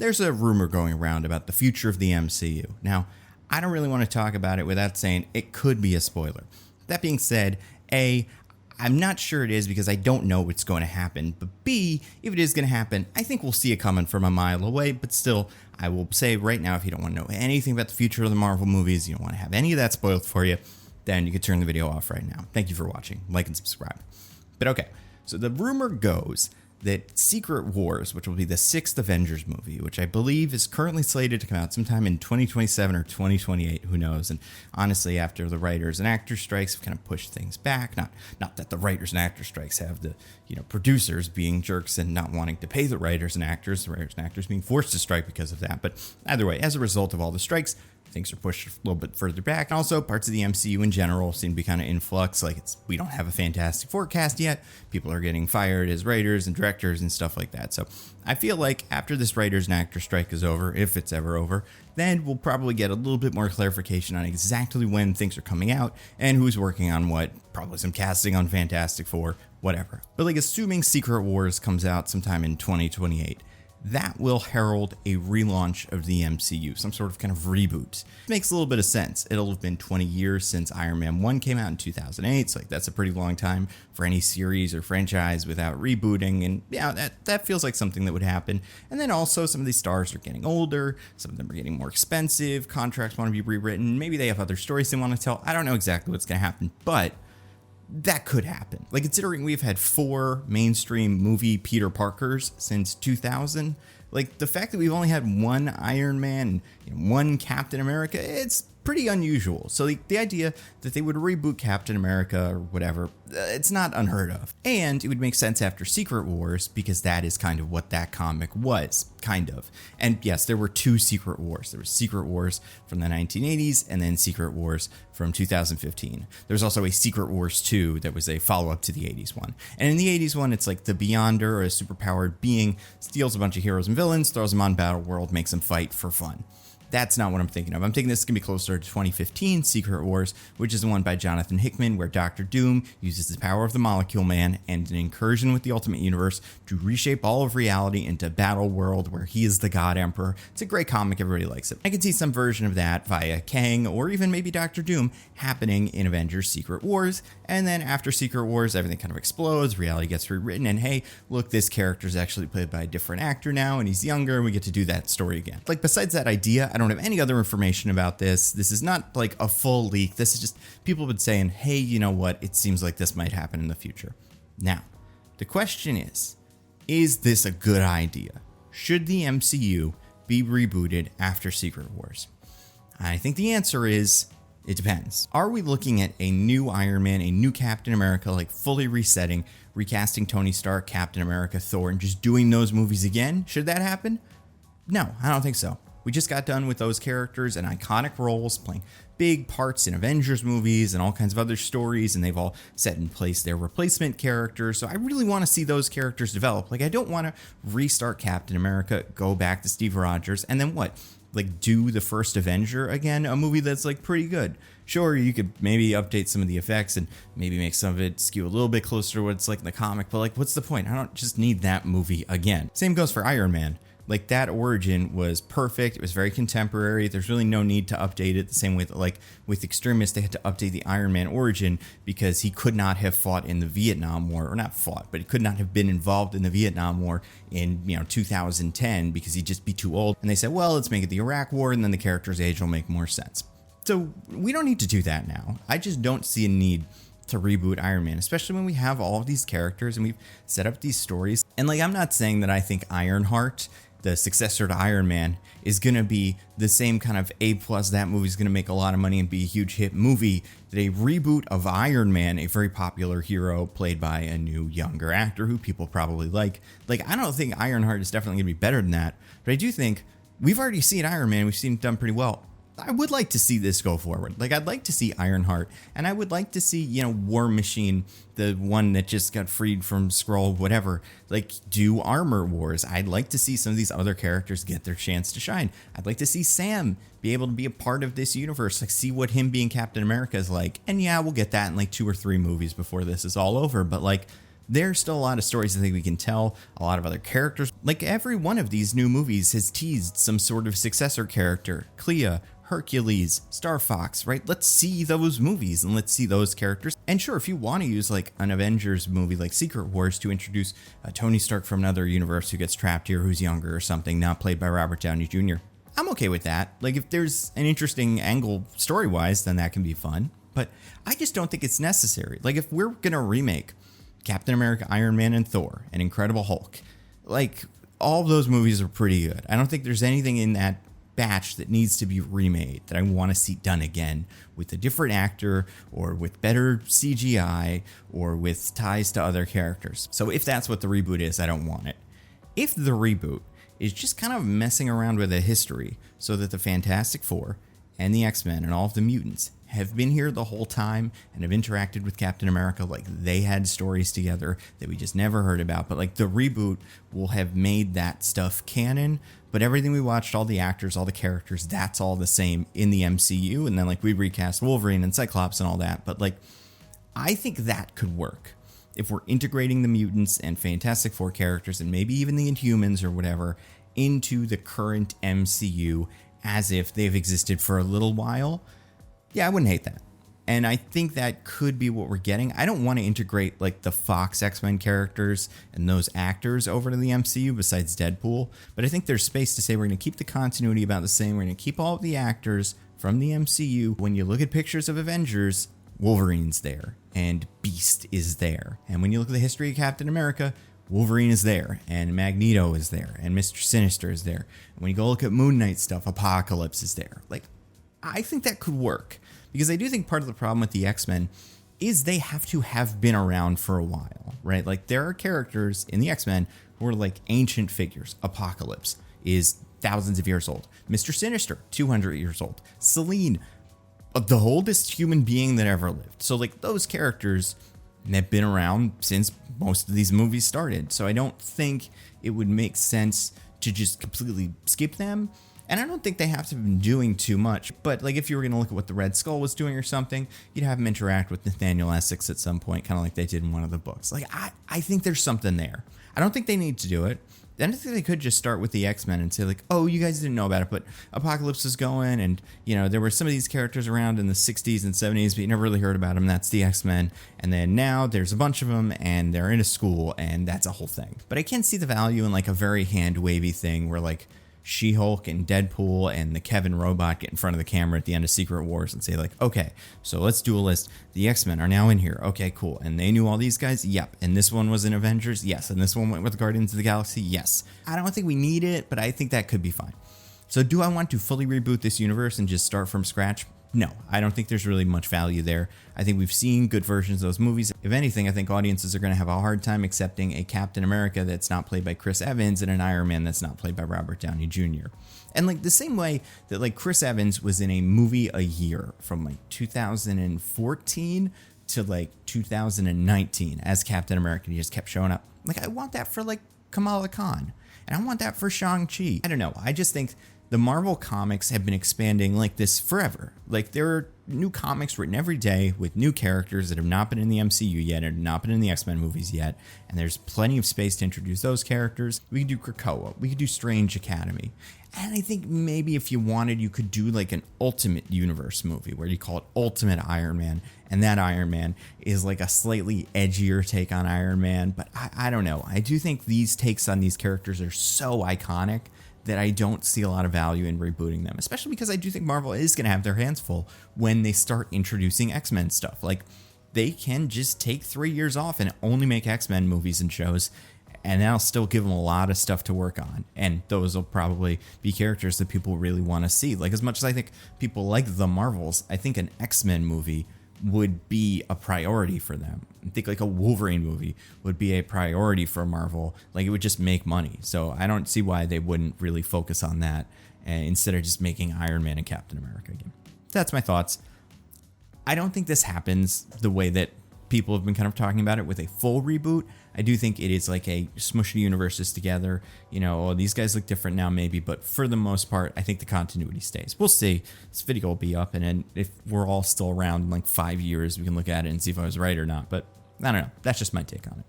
there's a rumor going around about the future of the MCU. Now, I don't really want to talk about it without saying it could be a spoiler. That being said, A, I'm not sure it is because I don't know what's going to happen, but B, if it is going to happen, I think we'll see it coming from a mile away, but still, I will say right now, if you don't want to know anything about the future of the Marvel movies, you don't want to have any of that spoiled for you, then you can turn the video off right now. Thank you for watching. Like and subscribe. But okay, so the rumor goes that Secret Wars, which will be the 6th Avengers movie, which I believe is currently slated to come out sometime in 2027 or 2028, who knows, and honestly, after the writers and actors strikes have kind of pushed things back, not that the writers and actors strikes have the, producers being jerks and not wanting to pay the writers and actors being forced to strike because of that, but either way, as a result of all the strikes, things are pushed a little bit further back. And also, parts of the MCU in general seem to be kind of in flux. Like, we don't have a Fantastic Four cast yet. People are getting fired as writers and directors and stuff like that. So I feel like after this writers and actors strike is over, if it's ever over, then we'll probably get a little bit more clarification on exactly when things are coming out and who's working on what. Probably some casting on Fantastic Four, whatever. But like, assuming Secret Wars comes out sometime in 2028, that will herald a relaunch of the MCU, some sort of kind of reboot. Makes a little bit of sense. It'll have been 20 years since Iron Man 1 came out in 2008, so like that's a pretty long time for any series or franchise without rebooting, and yeah, that feels like something that would happen. And then also some of these stars are getting older, some of them are getting more expensive, contracts want to be rewritten, maybe they have other stories they want to tell. I don't know exactly what's going to happen, but that could happen. Like, considering we've had 4 mainstream movie Peter Parkers since 2000, like the fact that we've only had 1 Iron Man and 1 Captain America, it's pretty unusual. So the idea that they would reboot Captain America or whatever, it's not unheard of. And it would make sense after Secret Wars because that is kind of what that comic was, kind of. And yes, there were 2 Secret Wars. There was Secret Wars from the 1980s and then Secret Wars from 2015. There's also a Secret Wars 2 that was a follow-up to the 80s one. And in the 80s one, it's like the Beyonder, or a superpowered being, steals a bunch of heroes and villains, throws them on Battle World, makes them fight for fun. That's not what I'm thinking of. I'm thinking this is going to be closer to 2015 Secret Wars, which is the one by Jonathan Hickman, where Dr. Doom uses the power of the Molecule Man and an incursion with the Ultimate Universe to reshape all of reality into Battle World, where he is the God Emperor. It's a great comic. Everybody likes it. I can see some version of that via Kang or even maybe Dr. Doom happening in Avengers Secret Wars. And then after Secret Wars, everything kind of explodes. Reality gets rewritten. And hey, look, this character is actually played by a different actor now, and he's younger, and we get to do that story again. Like, besides that idea, I don't have any other information about this. This is not like a full leak. This is just people have been saying, hey, you know what? It seems like this might happen in the future. Now, the question is this a good idea? Should the MCU be rebooted after Secret Wars? I think the answer is it depends. Are we looking at a new Iron Man, a new Captain America, like fully resetting, recasting Tony Stark, Captain America, Thor, and just doing those movies again? Should that happen? No, I don't think so. We just got done with those characters and iconic roles playing big parts in Avengers movies and all kinds of other stories, and they've all set in place their replacement characters. So I really want to see those characters develop. Like, I don't want to restart Captain America, go back to Steve Rogers, and then what? Like, do the first Avenger again, a movie that's like pretty good. Sure, you could maybe update some of the effects and maybe make some of it skew a little bit closer to what it's like in the comic, but like, what's the point? I don't just need that movie again. Same goes for Iron Man. Like, that origin was perfect. It was very contemporary. There's really no need to update it the same way that, like, with Extremis, they had to update the Iron Man origin because he could not have fought in the Vietnam War, or not fought, but he could not have been involved in the Vietnam War in, 2010 because he'd just be too old. And they said, well, let's make it the Iraq War, and then the character's age will make more sense. So we don't need to do that now. I just don't see a need to reboot Iron Man, especially when we have all of these characters and we've set up these stories. And like, I'm not saying that I think Ironheart, the successor to Iron Man, is going to be the same kind of A+, that movie's going to make a lot of money and be a huge hit movie, that a reboot of Iron Man, a very popular hero played by a new younger actor who people probably like, I don't think Ironheart is definitely going to be better than that, but I do think we've already seen Iron Man, we've seen it done pretty well. I would like to see this go forward. Like, I'd like to see Ironheart, and I would like to see, War Machine, the one that just got freed from Skrull, whatever, like, do Armor Wars. I'd like to see some of these other characters get their chance to shine. I'd like to see Sam be able to be a part of this universe, like, see what him being Captain America is like. And yeah, we'll get that in like 2 or 3 movies before this is all over, but like, There's still a lot of stories I think we can tell, a lot of other characters. Like every one of these new movies has teased some sort of successor character. Clea, Hercules, Star Fox, right? Let's see those movies and let's see those characters. And sure, if you want to use like an Avengers movie like Secret Wars to introduce Tony Stark from another universe who gets trapped here, who's younger or something, not played by Robert Downey Jr., I'm okay with that. Like if there's an interesting angle story-wise, then that can be fun. But I just don't think it's necessary. Like if we're going to remake Captain America, Iron Man, and Thor, and Incredible Hulk, like all of those movies are pretty good. I don't think there's anything in that batch that needs to be remade that I want to see done again with a different actor or with better CGI or with ties to other characters. So if that's what the reboot is, I don't want it. If the reboot is just kind of messing around with a history so that the Fantastic Four and the X-Men and all of the mutants have been here the whole time and have interacted with Captain America, like they had stories together that we just never heard about, but like the reboot will have made that stuff canon, but everything we watched, all the actors, all the characters, that's all the same in the MCU, and then like we recast Wolverine and Cyclops and all that, but like I think that could work. If we're integrating the mutants and Fantastic Four characters and maybe even the Inhumans or whatever into the current MCU as if they've existed for a little while, yeah, I wouldn't hate that. And I think that could be what we're getting. I don't want to integrate like the Fox X-Men characters and those actors over to the MCU besides Deadpool, but I think there's space to say we're going to keep the continuity about the same. We're going to keep all of the actors from the MCU. When you look at pictures of Avengers, Wolverine's there and Beast is there. And when you look at the history of Captain America, Wolverine is there and Magneto is there and Mr. Sinister is there. And when you go look at Moon Knight stuff, Apocalypse is there. Like, I think that could work because I do think part of the problem with the X-Men is they have to have been around for a while, right? Like there are characters in the X-Men who are like ancient figures. Apocalypse is thousands of years old. Mr. Sinister, 200 years old. Selene, the oldest human being that ever lived. So like those characters have been around since most of these movies started. So I don't think it would make sense to just completely skip them. And I don't think they have to be doing too much. But like if you were going to look at what the Red Skull was doing or something, you'd have him interact with Nathaniel Essex at some point, kind of like they did in one of the books. Like I think there's something there. I don't think they need to do it. Then I think they could just start with the X-Men and say like, oh, you guys didn't know about it, but Apocalypse is going, and you know there were some of these characters around in the 60s and 70s, but you never really heard about them. That's the X-Men, and then now there's a bunch of them, and they're in a school, and that's a whole thing. But I can see the value in like a very hand-wavy thing where like She-Hulk and Deadpool and the Kevin robot get in front of the camera at the end of Secret Wars and say like, okay, so let's do a list. The X-Men are now in here. Okay, cool. And they knew all these guys? Yep. And this one was in Avengers? Yes. And this one went with Guardians of the Galaxy? Yes. I don't think we need it, but I think that could be fine. So do I want to fully reboot this universe and just start from scratch? No, I don't think there's really much value there. I think we've seen good versions of those movies. If anything, I think audiences are going to have a hard time accepting a Captain America that's not played by Chris Evans and an Iron Man that's not played by Robert Downey Jr. And like the same way that like Chris Evans was in a movie a year from like 2014 to like 2019 as Captain America. He just kept showing up. Like I want that for like Kamala Khan. And I want that for Shang-Chi. I don't know. I just think the Marvel comics have been expanding like this forever. Like there are new comics written every day with new characters that have not been in the MCU yet and have not been in the X-Men movies yet. And there's plenty of space to introduce those characters. We could do Krakoa. We could do Strange Academy. And I think maybe if you wanted, you could do like an Ultimate Universe movie where you call it Ultimate Iron Man. And that Iron Man is like a slightly edgier take on Iron Man. But I don't know. I do think these takes on these characters are so iconic that I don't see a lot of value in rebooting them, especially because I do think Marvel is going to have their hands full when they start introducing X-Men stuff. Like, they can just take 3 years off and only make X-Men movies and shows, and that'll still give them a lot of stuff to work on. And those will probably be characters that people really want to see. Like, as much as I think people like the Marvels, I think an X-Men movie would be a priority for them. I think like a Wolverine movie would be a priority for Marvel. Like it would just make money. So I don't see why they wouldn't really focus on that instead of just making Iron Man and Captain America again. That's my thoughts. I don't think this happens the way that people have been kind of talking about it with a full reboot. I do think it is like a smush the universes together. You know, oh, these guys look different now maybe, but for the most part, I think the continuity stays. We'll see. This video will be up, and then if we're all still around in like 5 years, we can look at it and see if I was right or not. But I don't know. That's just my take on it.